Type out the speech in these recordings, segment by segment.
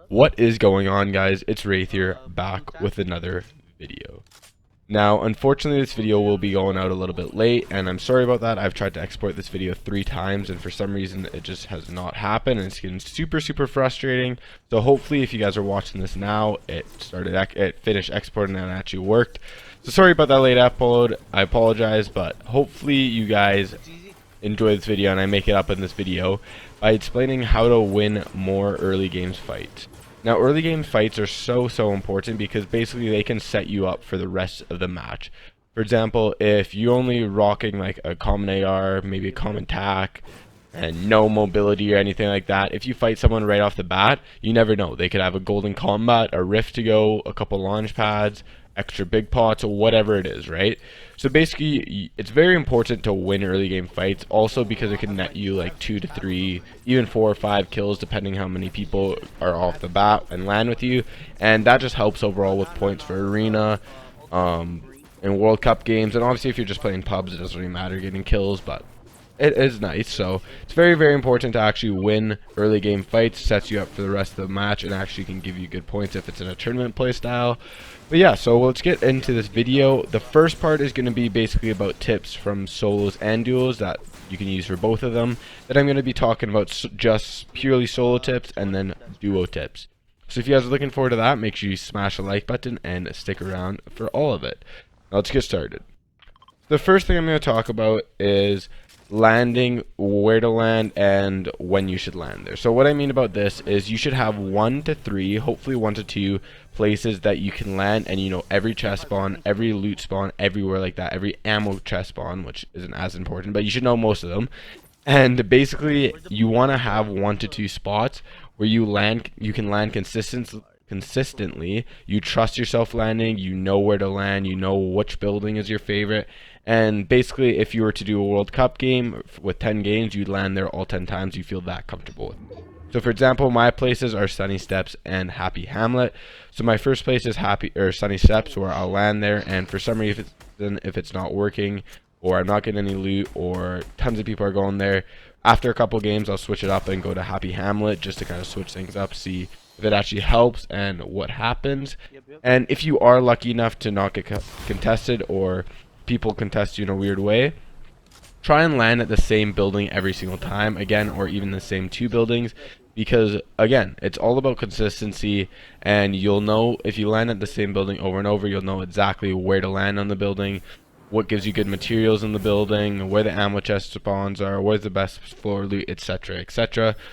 What is going on, guys? It's Wraith here, back with another video. Now, unfortunately, this video will be going out a little bit late, and I'm sorry about that. I've tried to export this video 3 times, and for some reason, it just has not happened, and it's getting super frustrating. So hopefully, if you guys are watching this now, it finished exporting and it actually worked. So sorry about that late upload. I apologize, but hopefully you guys enjoy this video and I make it up in this video by explaining how to win more early games fights. Now, early game fights are so important because basically they can set you up for the rest of the match. For example, if you're only rocking like a common AR, maybe a common tac, and no mobility or anything like that, if you fight someone right off the bat, you never know. They could have a golden combat, a rift to go, a couple launch pads, extra big pots, or whatever it is, right? So basically, it's very important to win early game fights, also because it can net you like 2 to 3, even 4 or 5 kills, depending how many people are off the bat and land with you, and that just helps overall with points for arena, and World Cup games, and obviously if you're just playing pubs, it doesn't really matter getting kills, but it is nice. So it's very important to actually win early game fights. Sets you up for the rest of the match and actually can give you good points if it's in a tournament play style. But yeah, so let's get into this video. The first part is going to be basically about tips from solos and duos that you can use for both of them. Then I'm going to be talking about just purely solo tips and then duo tips. So if you guys are looking forward to that, make sure you smash the like button and stick around for all of it. Now let's get started. The first thing I'm going to talk about is landing, where to land, and when you should land there. So what I mean about this is you should have 1 to 3, hopefully 1 to 2 places that you can land, and you know every chest spawn, every loot spawn, everywhere like that, every ammo chest spawn, which isn't as important, but you should know most of them. And basically you want to have 1 to 2 spots where you can land consistently. You trust yourself landing, you know where to land, you know which building is your favorite. And basically, if you were to do a World Cup game with 10 games, you'd land there all 10 times. You feel that comfortable with. So for example, my places are Sunny Steps and Happy Hamlet. So my first place is Sunny Steps, where I'll land there, and for some reason, if it's not working, or I'm not getting any loot, or tons of people are going there, after a couple games I'll switch it up and go to Happy Hamlet just to kind of switch things up, see if it actually helps and what happens. And if you are lucky enough to not get contested, or people contest you in a weird way, try and land at the same building every single time again, or even the same 2 buildings, because again, it's all about consistency, and you'll know if you land at the same building over and over, you'll know exactly where to land on the building, what gives you good materials in the building, where the ammo chest spawns are, where's the best floor loot, etc.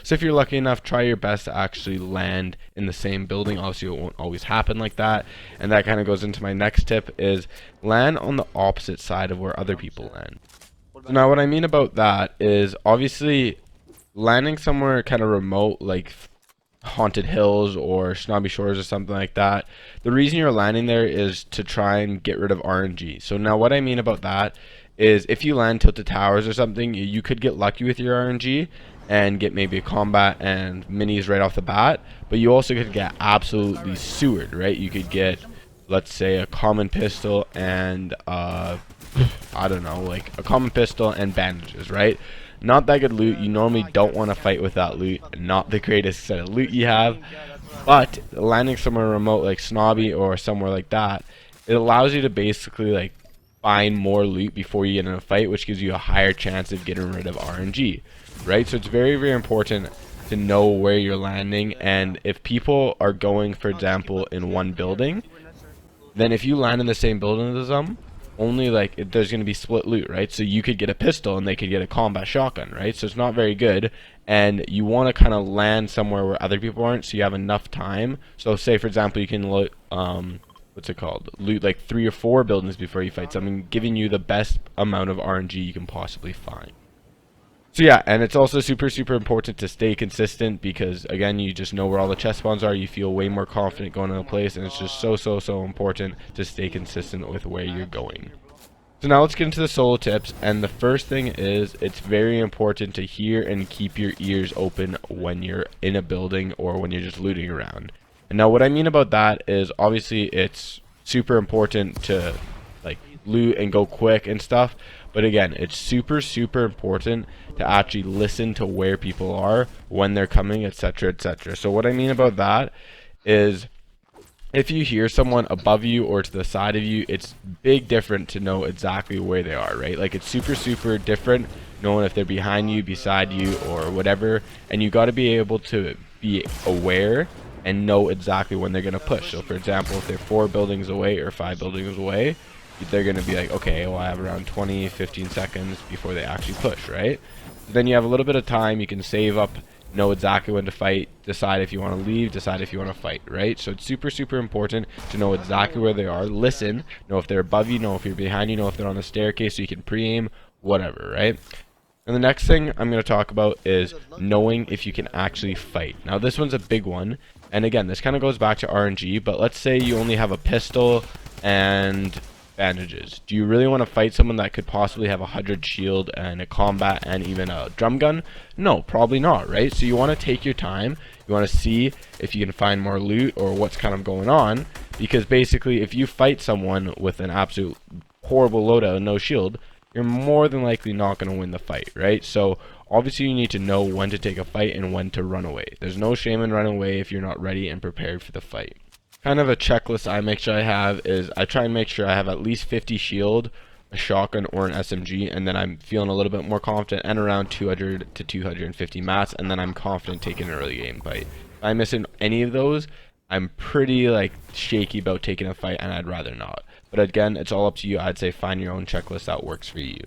So if you're lucky enough, try your best to actually land in the same building. Obviously it won't always happen like that, and that kind of goes into my next tip, is land on the opposite side of where other people land. So now what I mean about that is obviously landing somewhere kind of remote, like Haunted Hills or Snobby Shores or something like that. The reason you're landing there is to try and get rid of RNG. So now what I mean about that is if you land Tilted Towers or something, you could get lucky with your RNG and get maybe a combat and minis right off the bat, but you also could get absolutely sewered, right? You could get, let's say, a common pistol and I don't know, like a common pistol and bandages, right? Not that good loot. You normally don't want to fight with that loot. Not the greatest set of loot you have. But landing somewhere remote like Snobby or somewhere like that, it allows you to basically like find more loot before you get in a fight, which gives you a higher chance of getting rid of RNG, right? So it's very important to know where you're landing, and if people are going, for example, in one building, then if you land in the same building as them, only like there's going to be split loot, right? So you could get a pistol and they could get a combat shotgun, right? So it's not very good, and you want to kind of land somewhere where other people aren't, so you have enough time. So say for example you can loot loot like 3 or 4 buildings before you fight something, giving you the best amount of RNG you can possibly find. So yeah, and it's also super important to stay consistent, because again, you just know where all the chest spawns are, you feel way more confident going to a place, and it's just so important to stay consistent with where you're going. So now let's get into the solo tips, and the first thing is it's very important to hear and keep your ears open when you're in a building or when you're just looting around. And now what I mean about that is obviously it's super important to like loot and go quick and stuff, But again, it's super important to actually listen to where people are, when they're coming, etc, etc. So what I mean about that is, if you hear someone above you or to the side of you, it's big different to know exactly where they are, right? Like, it's super different knowing if they're behind you, beside you, or whatever. And you got to be able to be aware and know exactly when they're going to push. So for example, if they're 4 buildings away or 5 buildings away, they're going to be like, okay, well, I have around 20-15 seconds before they actually push, right? Then you have a little bit of time, you can save up, know exactly when to fight, decide if you want to leave, decide if you want to fight, right? So it's super important to know exactly where they are, listen, know if they're above you, know if you're behind you, know if they're on the staircase, so you can pre-aim, whatever, right? And the next thing I'm going to talk about is knowing if you can actually fight. Now this one's a big one, and again, this kind of goes back to RNG, but let's say you only have a pistol and bandages. Do you really want to fight someone that could possibly have 100 shield and a combat and even a drum gun? No, probably not, right? So you want to take your time. You want to see if you can find more loot or what's kind of going on, because basically if you fight someone with an absolute horrible loadout and no shield, you're more than likely not going to win the fight, right? So obviously you need to know when to take a fight and when to run away. There's no shame in running away if you're not ready and prepared for the fight. Kind of a checklist I make sure I have is, I try and make sure I have at least 50 shield, a shotgun, or an SMG, and then I'm feeling a little bit more confident, and around 200 to 250 mats, and then I'm confident taking an early game fight. If I'm missing any of those, I'm pretty like shaky about taking a fight, and I'd rather not. But again, it's all up to you. I'd say find your own checklist that works for you.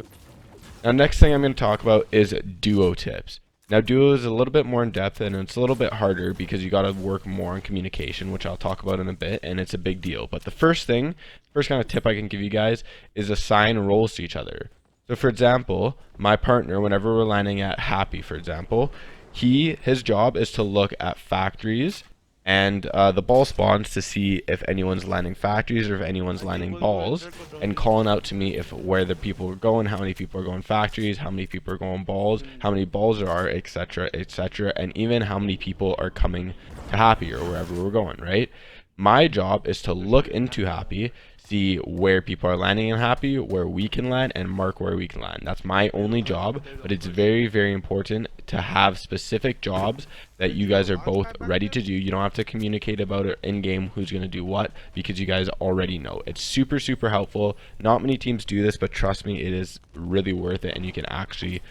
Now next thing I'm going to talk about is duo tips. Now duo is a little bit more in depth, and it's a little bit harder because you got to work more on communication, which I'll talk about in a bit, and it's a big deal. But the first kind of tip I can give you guys is assign roles to each other. So for example, my partner, whenever we're landing at Happy, for example, his job is to look at factories and the ball spawns to see if anyone's landing factories or if anyone's landing balls, and calling out to me if where the people are going, how many people are going factories, how many people are going balls, how many balls there are, etc, etc, and even how many people are coming to Happy or wherever we're going, right? My job is to look into Happy, see where people are landing in Happy, where we can land, and mark where we can land. That's my only job, but it's very important to have specific jobs that you guys are both ready to do. You don't have to communicate about it in game who's going to do what, because you guys already know. It's super helpful. Not many teams do this, but trust me, it is really worth it, and you can actually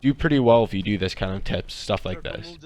do pretty well if you do this kind of tips, stuff like this.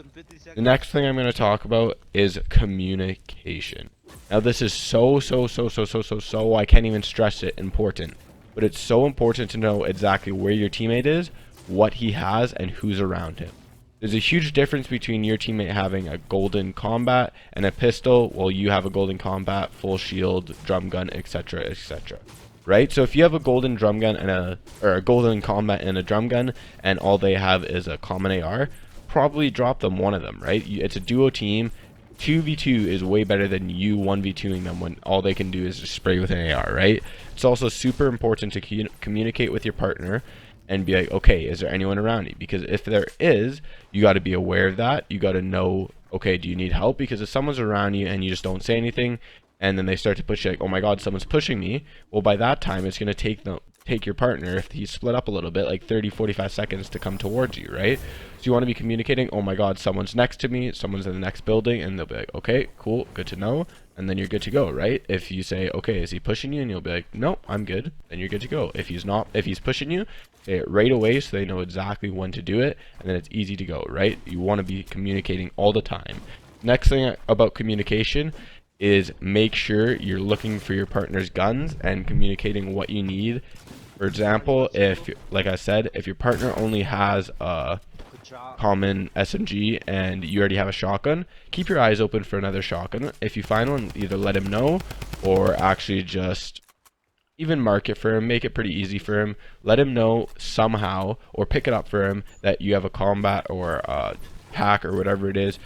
The next thing I'm going to talk about is communication. Now this is so I can't even stress it, important. But it's so important to know exactly where your teammate is, what he has, and who's around him. There's a huge difference between your teammate having a golden combat and a pistol, while you have a golden combat, full shield, drum gun, etc, etc. Right? So if you have a golden drum gun and a golden combat and a drum gun, and all they have is a common AR, probably drop them one of them, right? It's a duo team. 2v2 is way better than you 1v2ing them when all they can do is just spray with an AR, right? It's also super important to communicate with your partner and be like, okay, is there anyone around you? Because if there is, you got to be aware of that. You got to know, okay, do you need help? Because if someone's around you and you just don't say anything, and then they start to push you, like, oh my god, someone's pushing me, well, by that time it's going to take your partner, if he's split up a little bit, like 30-45 seconds to come towards you, right? So you want to be communicating, oh my god, someone's next to me, someone's in the next building, and they'll be like, okay, cool, good to know, and then you're good to go, right? If you say, okay, is he pushing you? And you'll be like, no, I'm good, then you're good to go. If he's pushing you, say it right away so they know exactly when to do it, and then it's easy to go, right? You want to be communicating all the time. Next thing about communication is make sure you're looking for your partner's guns and communicating what you need. For example, if, like I said, if your partner only has a common SMG and you already have a shotgun, keep your eyes open for another shotgun. If you find one, either let him know or actually just even mark it for him, make it pretty easy for him. Let him know somehow, or pick it up for him, that you have a combat or a pack or whatever it is.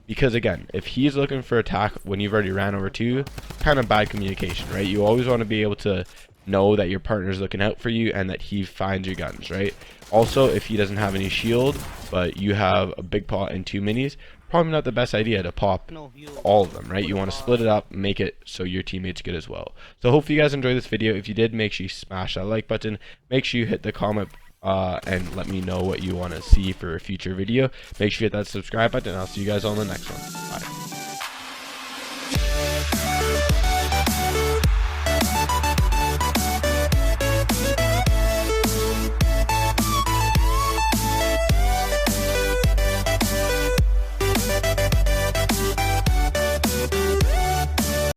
Because again, if he's looking for attack when you've already ran over two, kind of bad communication, right? You always want to be able to know that your partner's looking out for you and that he finds your guns, right? Also, if he doesn't have any shield, but you have a big pot and 2 minis, probably not the best idea to pop all of them, right? You want to split it up, make it so your teammates get as well. So hopefully you guys enjoyed this video. If you did, make sure you smash that like button. Make sure you hit the comment and let me know what you want to see for a future video. Make sure you hit that subscribe button, and I'll see you guys on the next one. Bye.